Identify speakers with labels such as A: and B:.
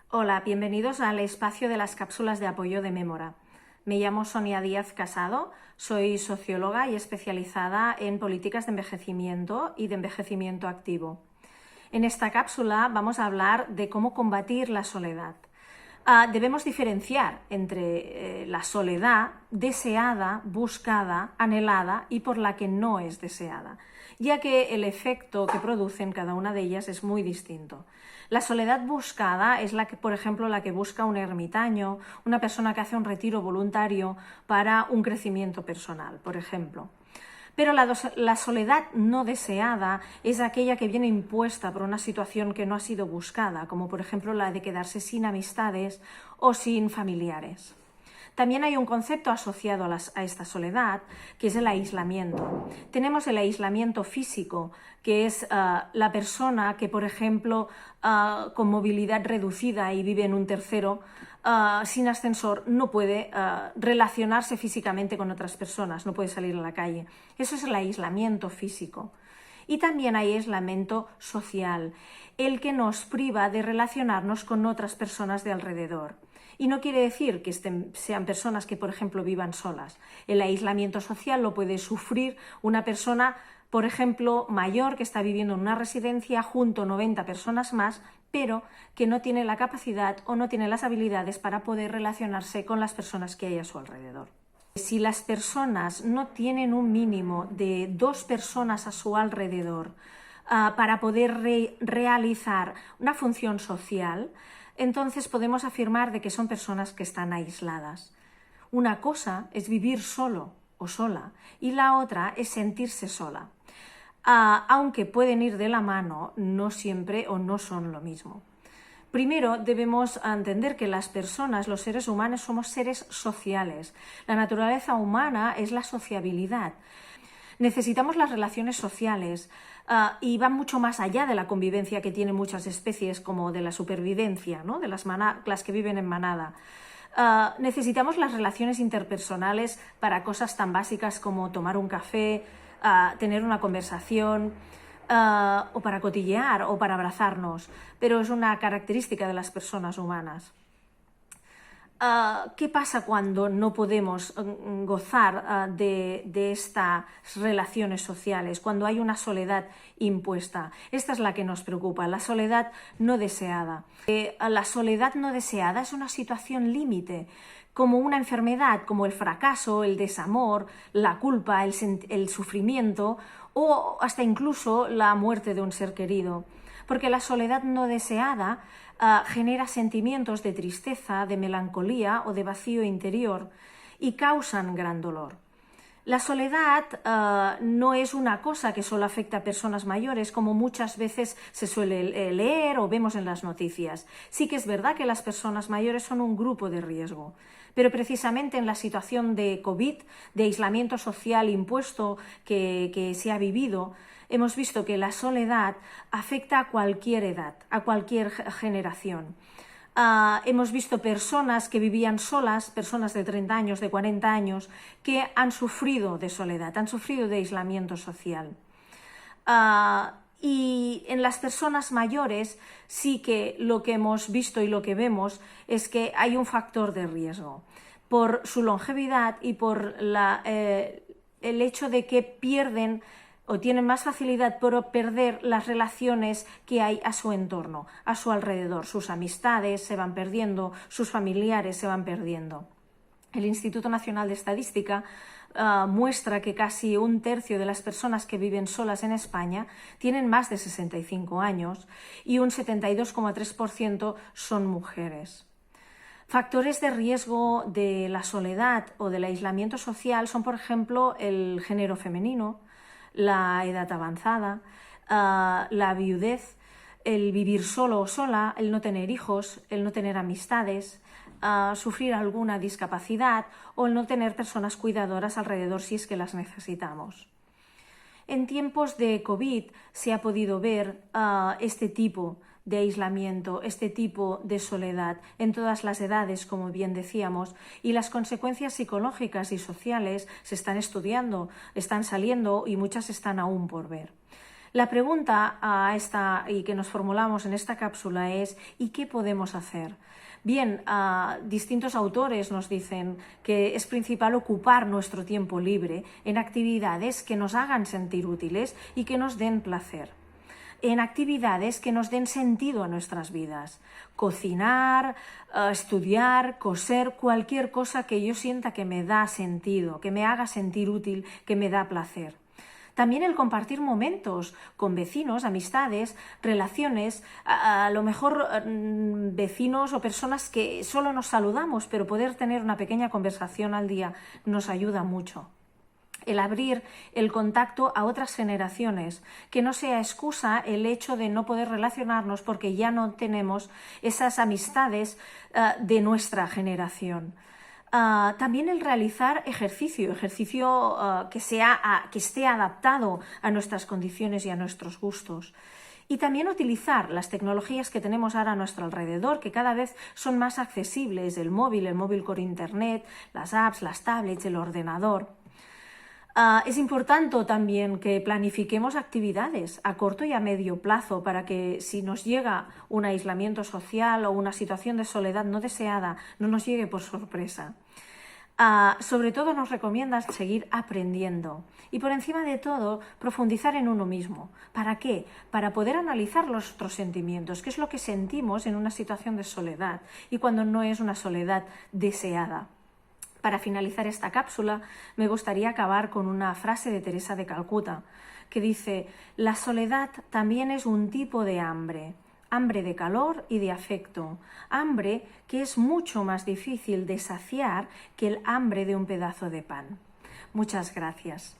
A: Hola, bienvenidos al espacio de las cápsulas de apoyo de Mémora. Me llamo Sonia Díaz Casado, soy socióloga y especializada en políticas de envejecimiento y de envejecimiento activo. En esta cápsula vamos a hablar de cómo combatir la soledad. Debemos diferenciar entre la soledad deseada, buscada, anhelada y por la que no es deseada, ya que el efecto que producen cada una de ellas es muy distinto. La soledad buscada es por ejemplo, la que busca un ermitaño, una persona que hace un retiro voluntario para un crecimiento personal, por ejemplo. Pero la soledad no deseada es aquella que viene impuesta por una situación que no ha sido buscada, como por ejemplo la de quedarse sin amistades o sin familiares. También hay un concepto asociado a esta soledad, que es el aislamiento. Tenemos el aislamiento físico, que es la persona que, por ejemplo, con movilidad reducida y vive en un tercero, sin ascensor, no puede relacionarse físicamente con otras personas, no puede salir a la calle. Eso es el aislamiento físico. Y también hay aislamiento social, el que nos priva de relacionarnos con otras personas de alrededor. Y no quiere decir que sean personas que, por ejemplo, vivan solas. El aislamiento social lo puede sufrir una persona, por ejemplo, mayor que está viviendo en una residencia junto a 90 personas más, pero que no tiene la capacidad o no tiene las habilidades para poder relacionarse con las personas que hay a su alrededor. Si las personas no tienen un mínimo de 2 personas a su alrededor para poder realizar una función social, entonces podemos afirmar de que son personas que están aisladas. Una cosa es vivir solo o sola y la otra es sentirse sola. Aunque pueden ir de la mano, no siempre o no son lo mismo. Primero debemos entender que las personas, los seres humanos, somos seres sociales. La naturaleza humana es la sociabilidad. Necesitamos las relaciones sociales y van mucho más allá de la convivencia que tienen muchas especies, como de la supervivencia, ¿no? De las que viven en manada. Necesitamos las relaciones interpersonales para cosas tan básicas como tomar un café, tener una conversación, o para cotillear o para abrazarnos, pero es una característica de las personas humanas. ¿Qué pasa cuando no podemos gozar de estas relaciones sociales, cuando hay una soledad impuesta? Esta es la que nos preocupa, la soledad no deseada. La soledad no deseada es una situación límite, como una enfermedad, como el fracaso, el desamor, la culpa, el sufrimiento o hasta incluso la muerte de un ser querido. Porque la soledad no deseada genera sentimientos de tristeza, de melancolía o de vacío interior y causan gran dolor. La soledad no es una cosa que solo afecta a personas mayores, como muchas veces se suele leer o vemos en las noticias. Sí que es verdad que las personas mayores son un grupo de riesgo, pero precisamente en la situación de COVID, de aislamiento social impuesto que se ha vivido, hemos visto que la soledad afecta a cualquier edad, a cualquier generación. Hemos visto personas que vivían solas, personas de 30 años, de 40 años, que han sufrido de soledad, han sufrido de aislamiento social. Y en las personas mayores sí que lo que hemos visto y lo que vemos es que hay un factor de riesgo por su longevidad y por el hecho de que pierden o tienen más facilidad por perder las relaciones que hay a su entorno, a su alrededor. Sus amistades se van perdiendo, sus familiares se van perdiendo. El Instituto Nacional de Estadística muestra que casi 1/3 de las personas que viven solas en España tienen más de 65 años y un 72,3% son mujeres. Factores de riesgo de la soledad o del aislamiento social son, por ejemplo, el género femenino, la edad avanzada, la viudez, el vivir solo o sola, el no tener hijos, el no tener amistades, sufrir alguna discapacidad o el no tener personas cuidadoras alrededor si es que las necesitamos. En tiempos de COVID se ha podido ver este tipo de aislamiento, este tipo de soledad en todas las edades, como bien decíamos, y las consecuencias psicológicas y sociales se están estudiando, están saliendo y muchas están aún por ver. La pregunta y que nos formulamos en esta cápsula es ¿y qué podemos hacer? Bien, distintos autores nos dicen que es principal ocupar nuestro tiempo libre en actividades que nos hagan sentir útiles y que nos den placer, en actividades que nos den sentido a nuestras vidas. Cocinar, estudiar, coser, cualquier cosa que yo sienta que me da sentido, que me haga sentir útil, que me da placer. También el compartir momentos con vecinos, amistades, relaciones, a lo mejor vecinos o personas que solo nos saludamos, pero poder tener una pequeña conversación al día nos ayuda mucho. El abrir el contacto a otras generaciones, que no sea excusa el hecho de no poder relacionarnos porque ya no tenemos esas amistades de nuestra generación. También el realizar ejercicio que esté adaptado a nuestras condiciones y a nuestros gustos. Y también utilizar las tecnologías que tenemos ahora a nuestro alrededor, que cada vez son más accesibles, el móvil con internet, las apps, las tablets, el ordenador. Es importante también que planifiquemos actividades a corto y a medio plazo para que si nos llega un aislamiento social o una situación de soledad no deseada, no nos llegue por sorpresa. Sobre todo nos recomienda seguir aprendiendo y por encima de todo profundizar en uno mismo. ¿Para qué? Para poder analizar nuestros sentimientos, qué es lo que sentimos en una situación de soledad y cuando no es una soledad deseada. Para finalizar esta cápsula, me gustaría acabar con una frase de Teresa de Calcuta, que dice: la soledad también es un tipo de hambre, hambre de calor y de afecto, hambre que es mucho más difícil de saciar que el hambre de un pedazo de pan. Muchas gracias.